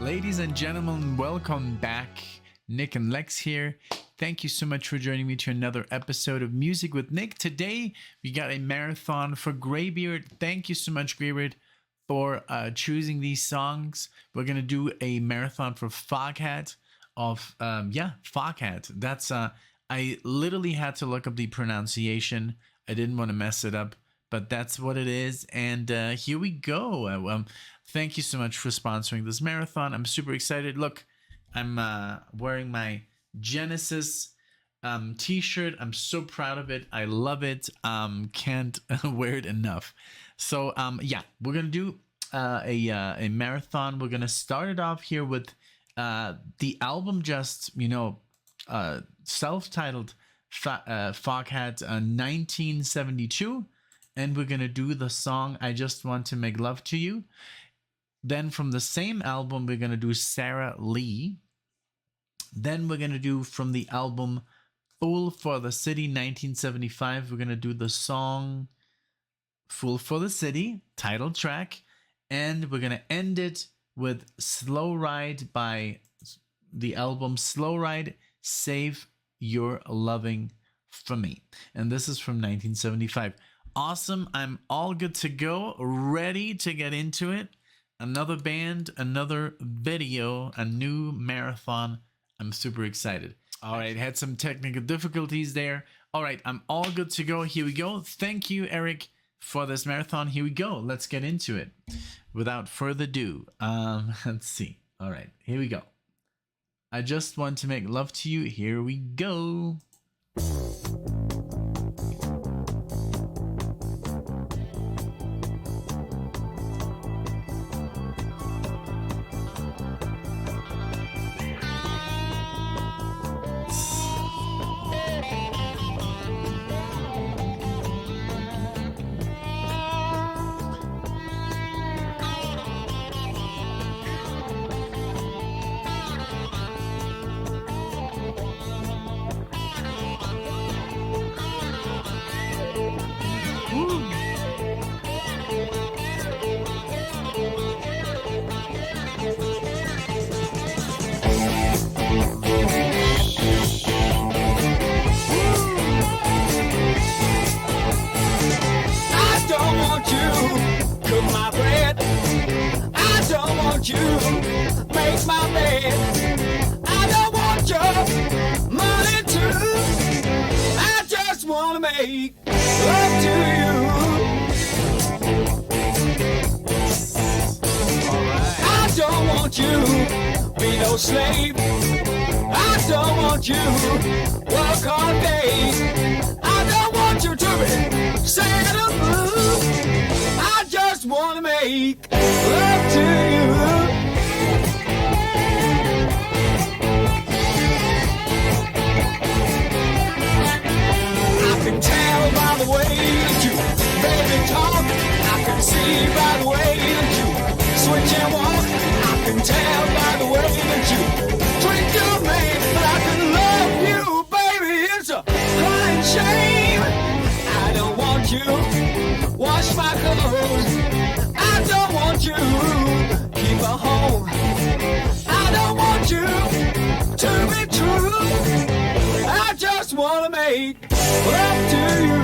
Ladies and gentlemen, welcome back. Nick and Lex here. Thank you so much for joining me to another episode of Music with Nick. Today, we got a marathon for Greybeard. Thank you so much, Greybeard, for choosing these songs. We're going to do a marathon for FOGHAT of, FOGHAT. That's, I literally had to look up the pronunciation. I didn't want to mess it up, but that's what it is. And here we go. Thank you so much for sponsoring this marathon. I'm super excited. Look, I'm wearing my Genesis t-shirt. I'm so proud of it. I love it. Can't wear it enough. So yeah, we're gonna do a marathon. We're gonna start it off here with the album, just self-titled FOGHAT 1972, and we're gonna do the song I Just Want to Make Love to You. Then from the same album, we're gonna do Sarah Lee. Then we're going to do from the album Fool for the City 1975, we're going to do the song Fool for the City, title track. And we're going to end it with Slow Ride by the album Slow Ride, Save Your Loving for Me. And this is from 1975. Awesome. I'm all good to go, ready to get into it. Another band, another video, a new marathon. I'm super excited. All right, had some technical difficulties there. All right, I'm all good to go. Here we go. Thank you, Eric, for this marathon. Here we go. Let's get into it. Without further ado, let's see. All right, here we go. I Just Want to Make Love to You. Here we go. You make my bed. I don't want your money too. I just wanna make love to you. I don't want you be no slave. I don't want you work all day. I don't want you to be singing the blues. I just wanna make love to you. I can tell by the way that you baby talk. I can see by the way that you switch and walk. I can tell by the way that you treat your man. But I can love you, baby. It's a crying shame. I don't want you wash my clothes. I don't want you keep a home. I don't want you to be true. I just wanna make love to you.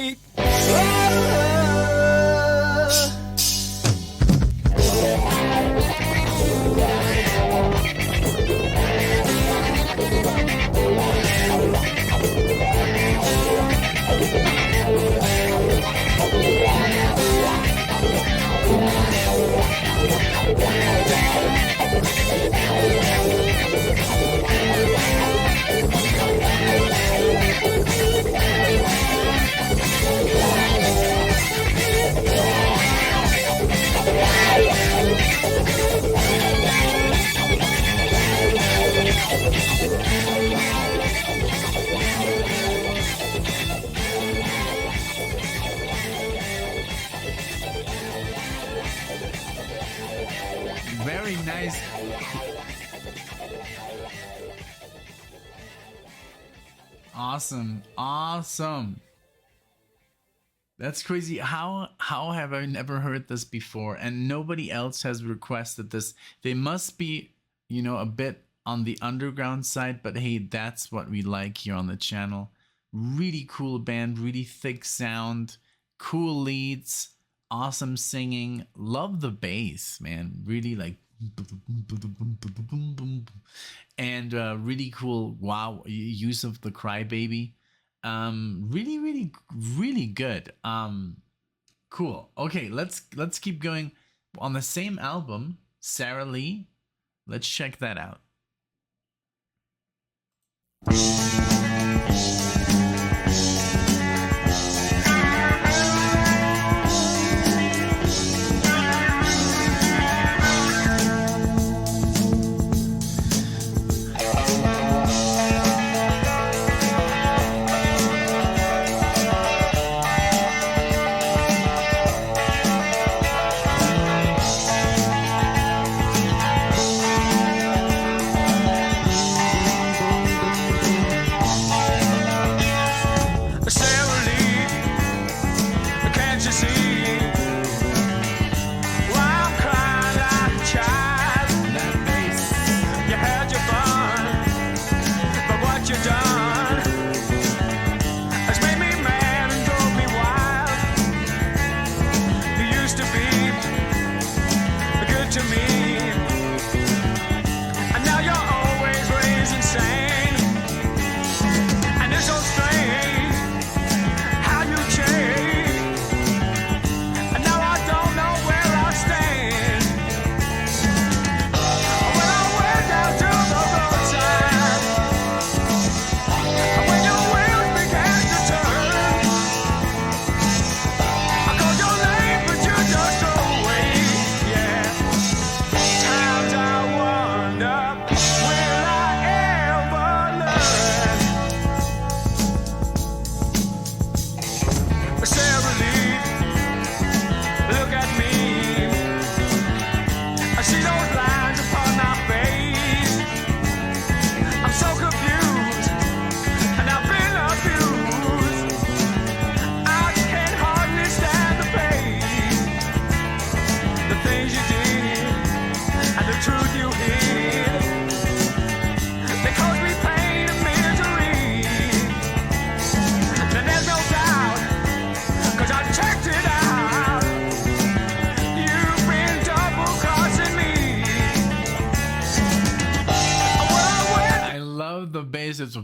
me. Oh. Very nice. Awesome. Awesome. That's crazy. How have I never heard this before? And nobody else has requested this. They must be, you know, a bit on the underground side, but hey, that's what we like here on the channel. Really cool band, really thick sound, cool leads, awesome singing. Love the bass, man. Really like, and really cool, wow, use of the crybaby. Really good. Cool. Okay, let's keep going on the same album, Sarah Lee. Let's check that out. The bass is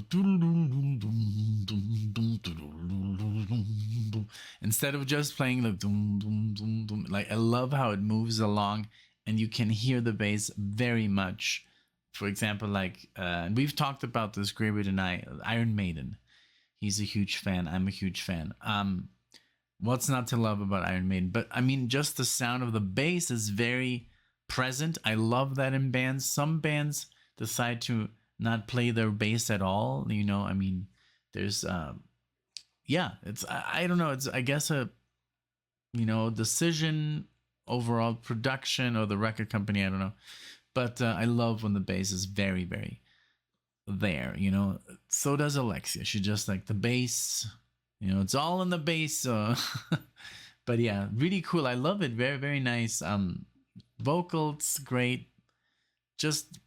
instead of just playing the like I love how it moves along and you can hear the bass very much. For example, like we've talked about this, Greybeard and I, Iron Maiden. He's a huge fan. I'm a huge fan. What's not to love about Iron Maiden? But I mean, just the sound of the bass is very present. I love that in bands. Some bands decide to not play their bass at all, you know. I mean, there's yeah, it's I don't know, it's I guess a, you know, decision, overall production, or the record company, I don't know. But I love when the bass is very there, you know. So does Alexia. She just like the bass, you know, it's all in the bass. But yeah, really cool. I love it. Very nice. Vocals great. Just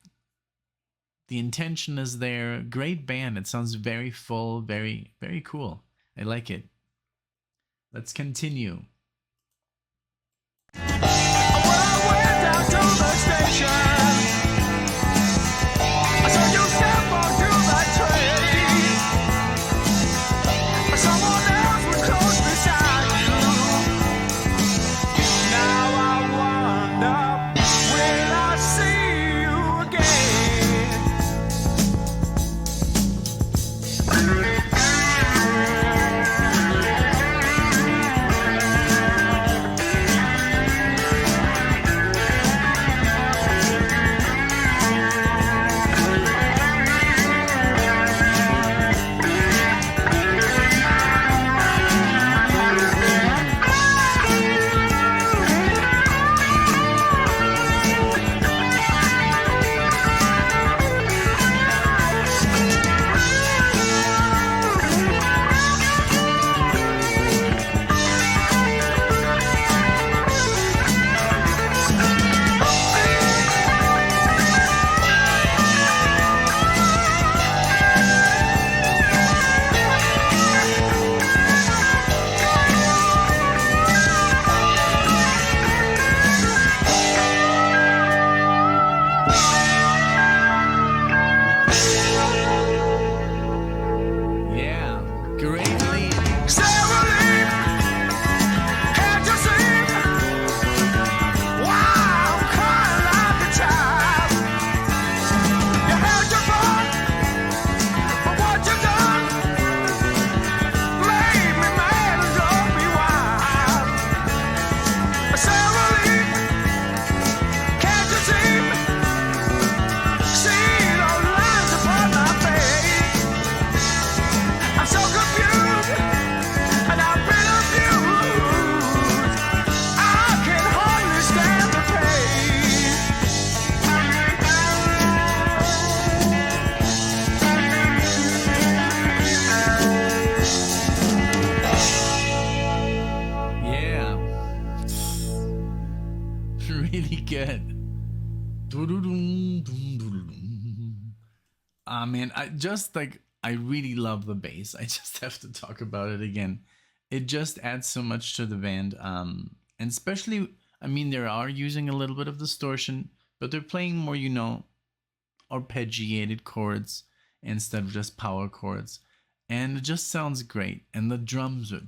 the intention is there. Great band. It sounds very full, very cool. I like it. Let's continue. I went down to the station. I saw you step onto that train. Someone else was close beside you. Now I wonder, will I see you again? Yeah, great lead. Sarah Lee, can't you see? Wow, I'm crying like a child. You had your fun, but what you done made me mad and drove me wild. Sarah Lee, can't you see? See those lines upon my face. I'm so confused, and I've been abused. I can hardly stand the pain. Yeah. Really good. Ah man, I really love the bass. I just have to talk about it again. It just adds so much to the band. And especially, I mean, they are using a little bit of distortion, but they're playing more, you know, arpeggiated chords instead of just power chords. And it just sounds great. And the drums are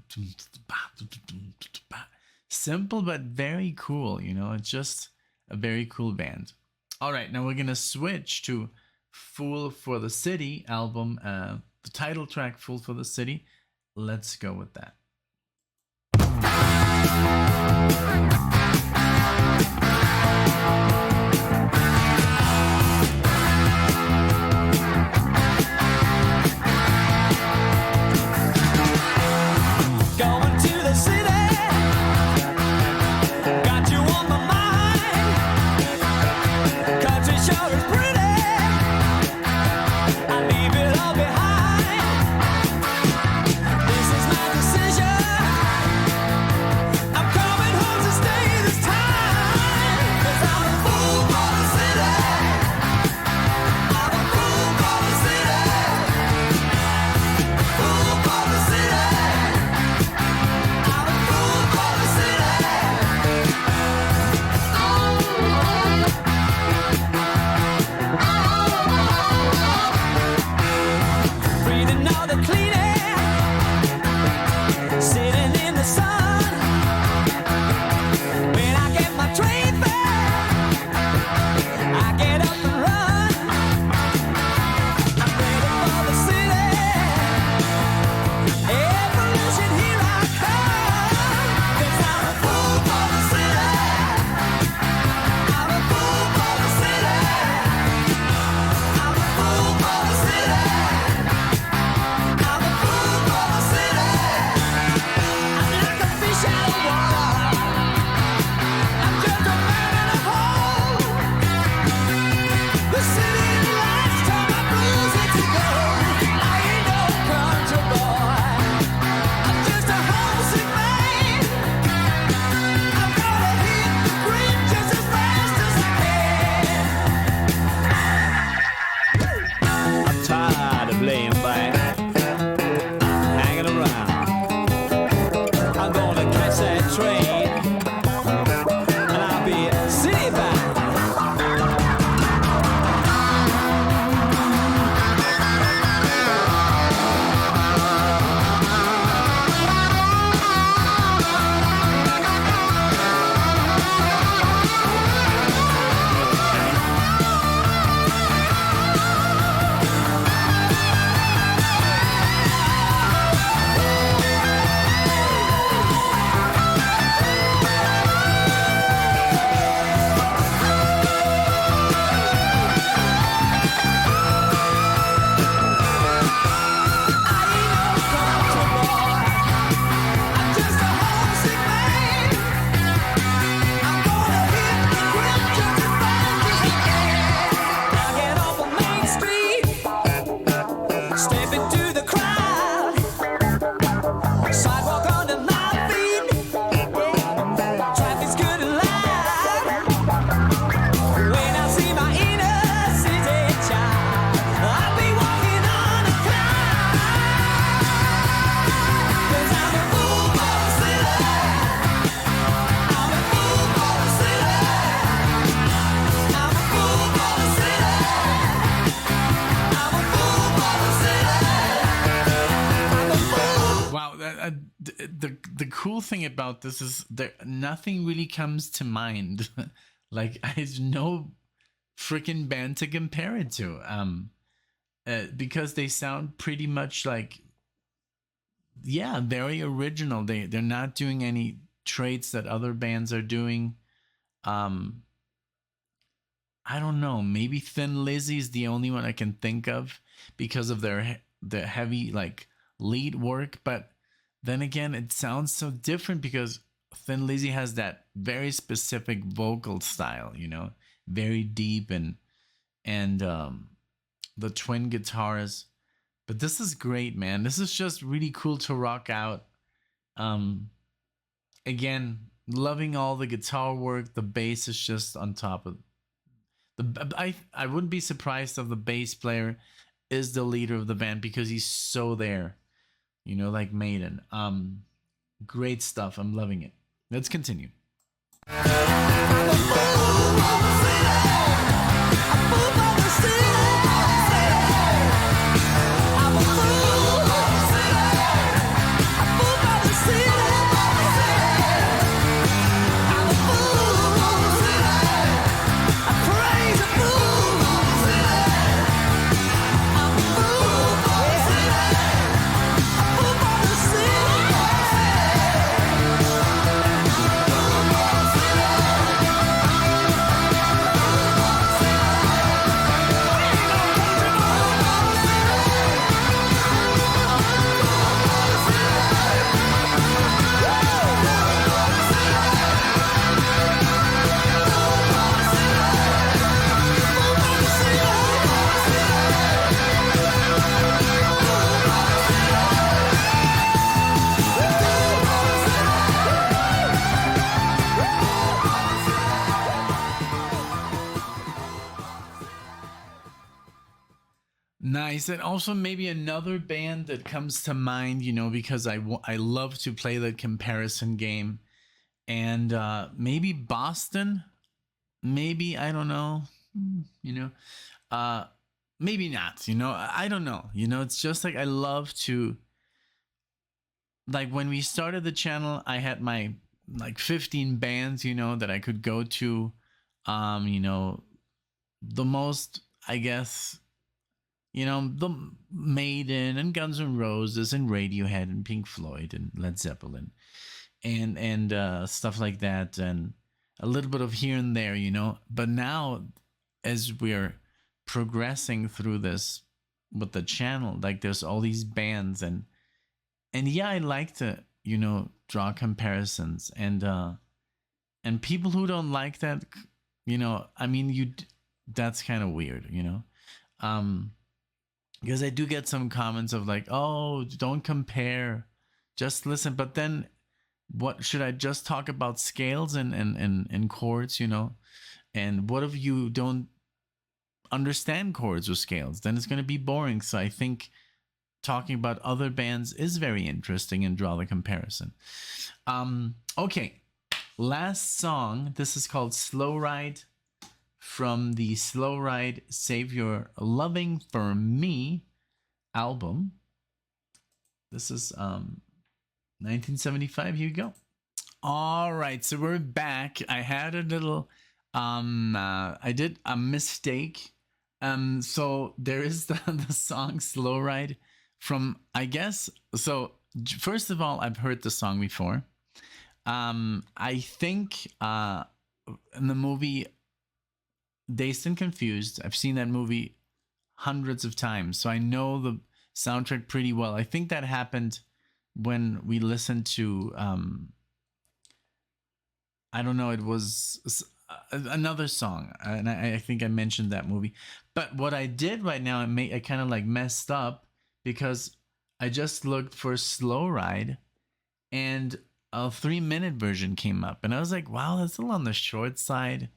simple but very cool, you know. It's just a very cool band. All right, now we're gonna switch to Fool for the City album, the title track Fool for the City. Let's go with that. Going to the city, got you on my mind. Country sure is pretty, I leave it all behind. This is my decision. about this is there nothing really comes to mind. Like there's no freaking band to compare it to. Because they sound pretty much like, yeah, very original. They're not doing any traits that other bands are doing. um I don't know, maybe Thin Lizzy is the only one I can think of because of the heavy like lead work, but then again it sounds so different because Thin Lizzy has that very specific vocal style, you know, very deep, and the twin guitars. But this is great, man. This is just really cool to rock out. Um, Again, loving all the guitar work. The bass is just on top of the. I wouldn't be surprised if the bass player is the leader of the band because he's so there. You know, like Maiden. Great stuff. I'm loving it. Let's continue. Nice. And also maybe another band that comes to mind, you know, because I love to play the comparison game. And maybe Boston, maybe, I don't know, you know, maybe not, you know, I don't know, you know, it's just like I love to, like when we started the channel, I had my like 15 bands, you know, that I could go to. You know, the most, I guess, you know, the Maiden and Guns N' Roses and Radiohead and Pink Floyd and Led Zeppelin and stuff like that, and a little bit of here and there, you know. But now, as we're progressing through this with the channel, like there's all these bands, and yeah, I like to, you know, draw comparisons, and people who don't like that, you know, I mean, that's kind of weird, you know. Because I do get some comments of like, oh, don't compare, just listen. But then what should I just talk about scales and chords, you know? And what if you don't understand chords or scales? Then it's going to be boring. So I think talking about other bands is very interesting and draw the comparison. Okay, last song. This is called Slow Ride, from the Slow Ride Save Your Loving for Me album. This is 1975. Here you go. All right, so we're back. I had a little I did a mistake. So there is the song Slow Ride from, I guess, so first of all, I've heard the song before. I think in the movie Dazed and Confused, I've seen that movie hundreds of times, so I know the soundtrack pretty well. I think that happened when we listened to I don't know, it was another song, and I think I mentioned that movie. But what I did right now, I kind of like messed up because I just looked for Slow Ride, and a 3-minute version came up, and I was like, wow, that's a little on the short side.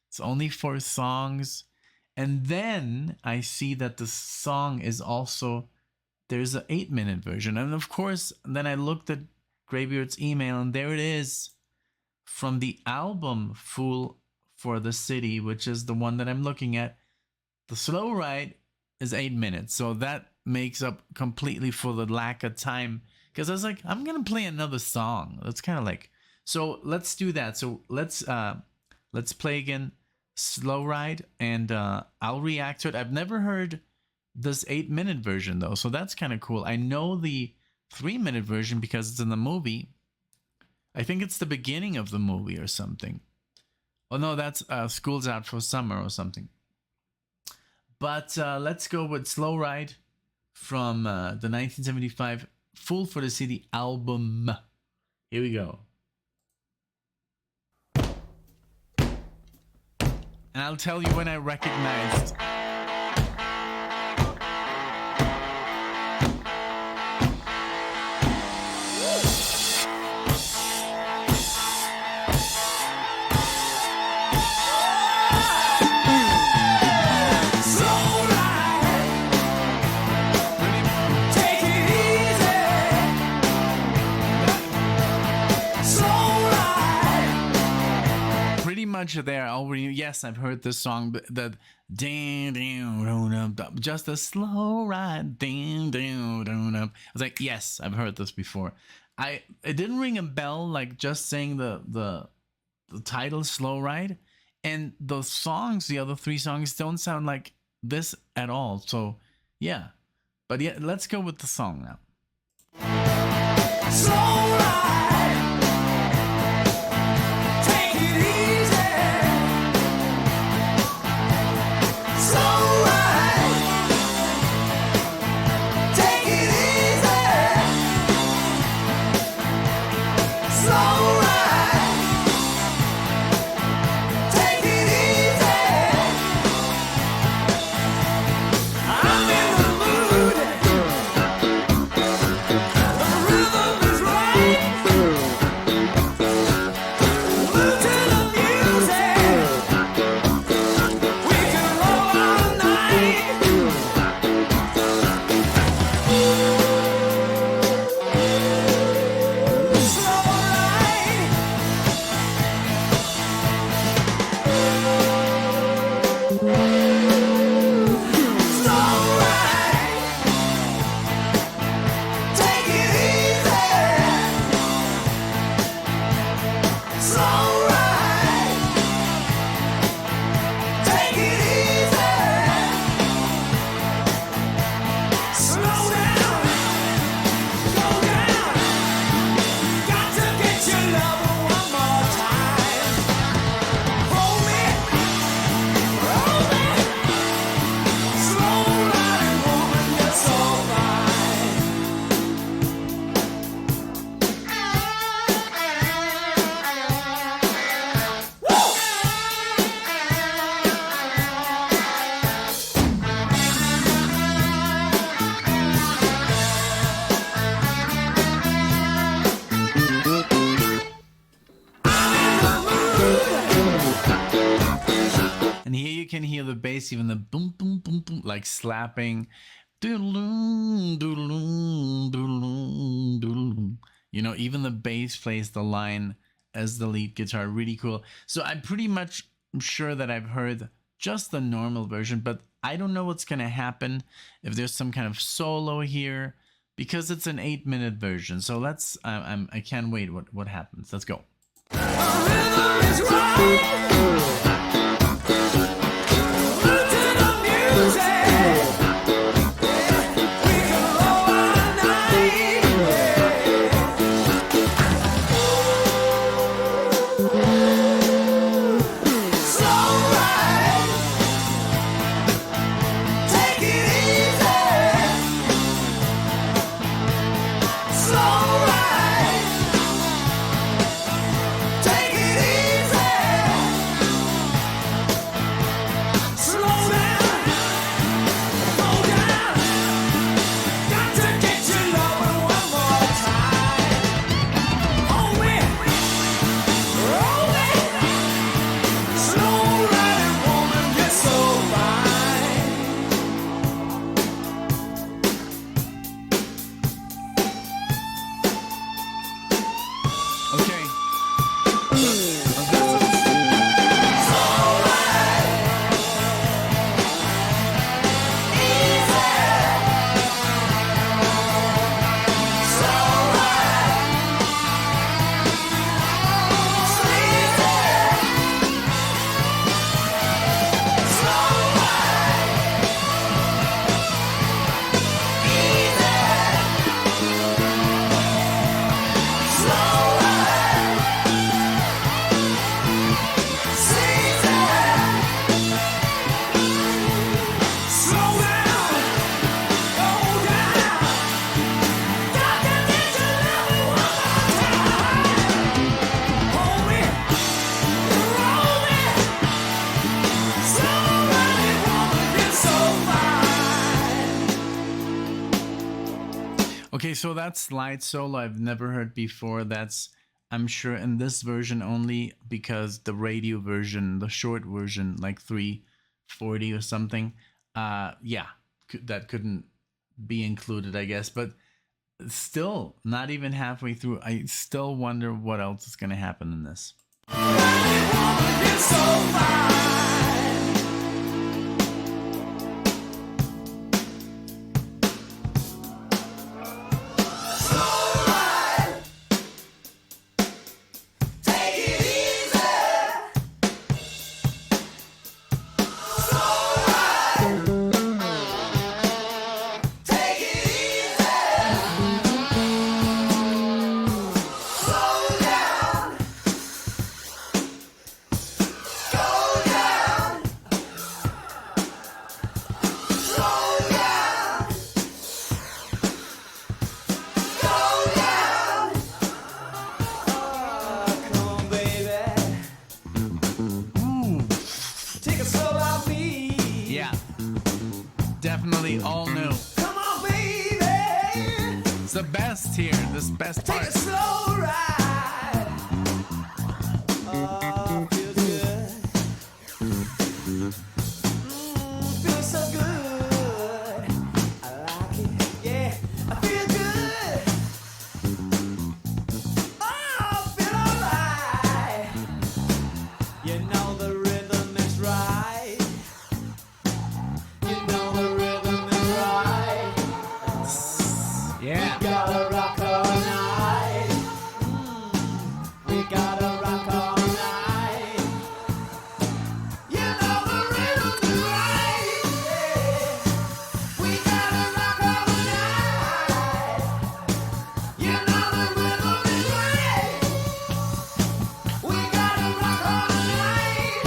It's only 4 songs. And then I see that the song is also, there's an 8-minute version. And of course, then I looked at Greybeard's email, and there it is from the album Fool for the City, which is the one that I'm looking at. The Slow Ride is 8 minutes. So that makes up completely for the lack of time because I was like, I'm gonna play another song. That's kind of like, so let's do that. So let's play again, Slow Ride, and I'll react to it. I've never heard this 8-minute version though, so that's kind of cool. I know the 3-minute version because it's in the movie. I think it's the beginning of the movie or something. Oh no, that's School's Out for Summer or something. But let's go with Slow Ride from the 1975 Fool for the City album. Here we go. And I'll tell you when I recognized. There already. Yes, I've heard this song, but the just a slow ride. I was like, yes, I've heard this before. It didn't ring a bell, like just saying the title Slow Ride, and the songs, the other 3 songs don't sound like this at all. So yeah, but yeah, let's go with the song now. Slow ride. Can hear the bass, even the boom boom boom boom, like slapping. You know, even the bass plays the line as the lead guitar. Really cool. So I'm pretty much sure that I've heard just the normal version, but I don't know what's gonna happen if there's some kind of solo here, because it's an 8-minute version. So let's I can't wait what happens. Let's go. Okay, so that slide solo I've never heard before. That's, I'm sure, in this version only, because the radio version, the short version, like 340 or something, yeah, that couldn't be included, I guess. But still, not even halfway through, I still wonder what else is going to happen in this. It's so fine. Definitely all new. Come on, baby. It's the best here. This best part. Take a slow ride. Oh, feels good. Feels so good. I like it. Yeah, I feel good. Oh, feel alright. You know the rhythm is right. You know the rhythm is right. Yeah. We gotta rock all night. We gotta rock all night. You know the rhythm is right. Yeah. We gotta rock all night. You know the rhythm is right. We gotta rock all night.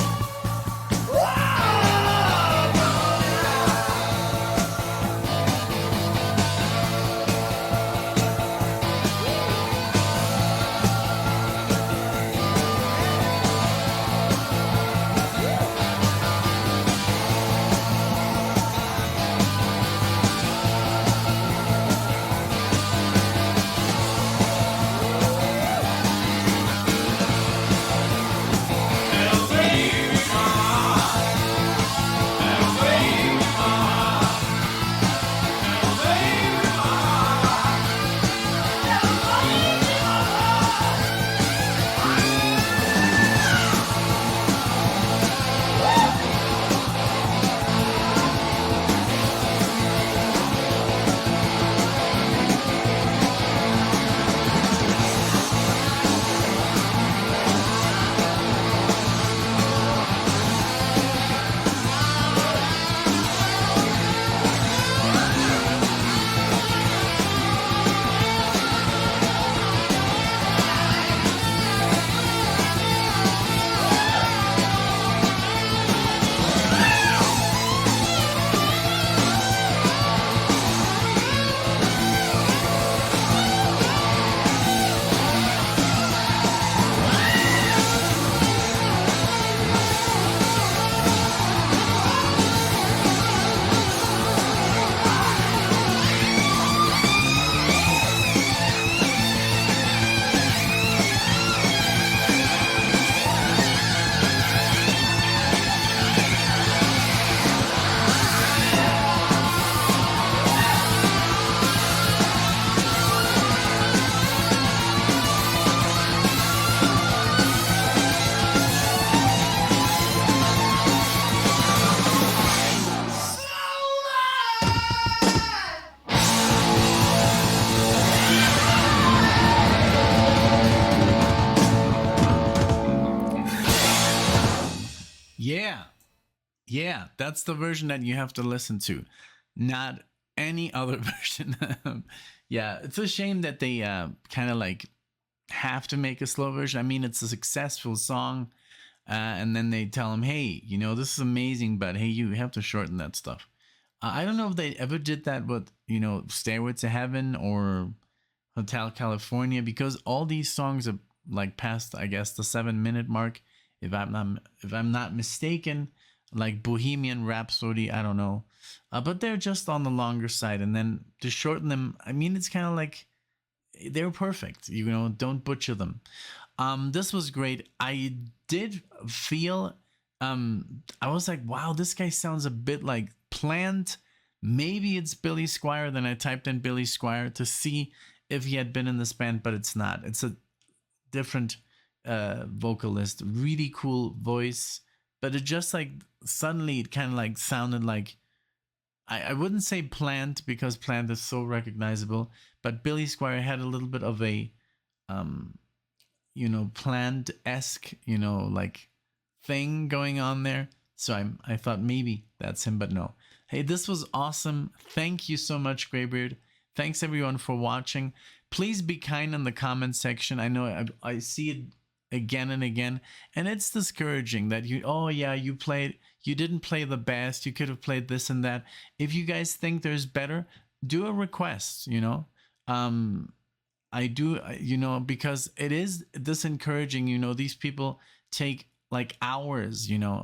Yeah. Yeah, that's the version that you have to listen to, not any other version. Yeah, it's a shame that they kind of like have to make a slow version. I mean, it's a successful song, and then they tell him, hey, you know, this is amazing, but hey, you have to shorten that stuff. I don't know if they ever did that with, you know, Stairway to Heaven or Hotel California, because all these songs are like past, I guess, the 7-minute mark, if I'm not mistaken. like Bohemian Rhapsody, I don't know. But they're just on the longer side. And then to shorten them, I mean, it's kind of like they're perfect, you know, don't butcher them. This was great. I did feel, I was like, wow, this guy sounds a bit like Plant. Maybe it's Billy Squier. Then I typed in Billy Squier to see if he had been in this band, but it's not. It's a different vocalist. Really cool voice, but it just like suddenly it kind of like sounded like, I wouldn't say Plant because Plant is so recognizable, but Billy Squier had a little bit of a you know, Plant-esque, you know, like thing going on there. So I thought maybe that's him, but no. Hey, this was awesome. Thank you so much, Greybeard. Thanks everyone for watching. Please be kind in the comment section. I know I see it again and again, and it's discouraging that you, oh yeah, you didn't play the best, you could have played this and that. If you guys think there's better, do a request, you know. I do, you know, because it is this encouraging, you know, these people take like hours, you know,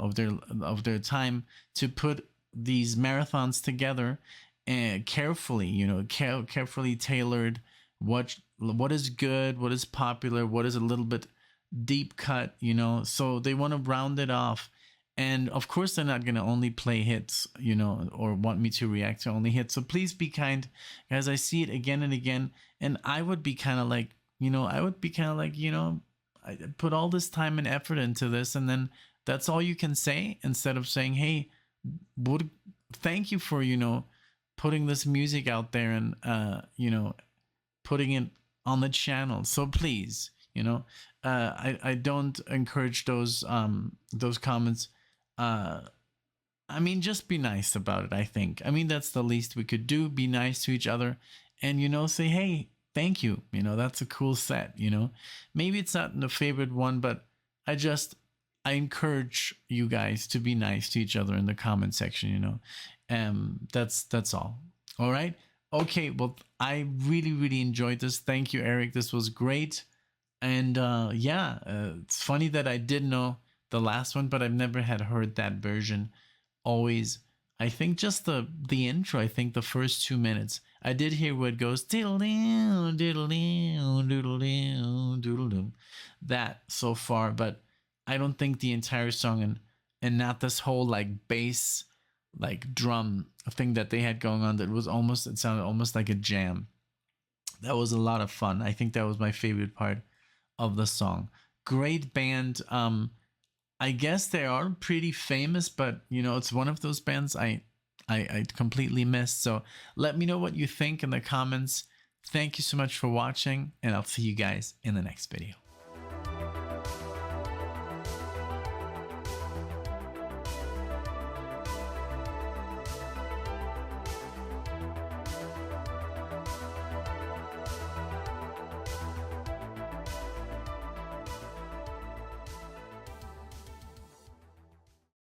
of their time to put these marathons together and carefully, you know, carefully tailored what is good, what is popular, what is a little bit deep cut, you know. So they want to round it off. And of course they're not going to only play hits, you know, or want me to react to only hits. So please be kind, guys. I see it again and again, and I would be kind of like, you know, I put all this time and effort into this, and then that's all you can say instead of saying, hey, thank you for, you know, putting this music out there and you know, putting it on the channel. So please, you know, I don't encourage those comments. I mean, just be nice about it, I think. I mean, that's the least we could do. Be nice to each other and, you know, say, hey, thank you. You know, that's a cool set, you know. Maybe it's not the favorite one, but I encourage you guys to be nice to each other in the comment section, you know. That's all. All right. Okay. Well, I really enjoyed this. Thank you, Eric. This was great. And yeah, it's funny that I did know the last one, but I've never had heard that version. Always, I think just the intro, I think the first 2 minutes, I did hear where it goes diddle diddle diddle diddle, that so far, but I don't think the entire song and not this whole like bass, like drum thing that they had going on. That was almost, it sounded almost like a jam. That was a lot of fun. I think that was my favorite part of the song. Great band. I guess they are pretty famous, but you know, it's one of those bands I completely missed. So let me know what you think in the comments. Thank you so much for watching, and I'll see you guys in the next video.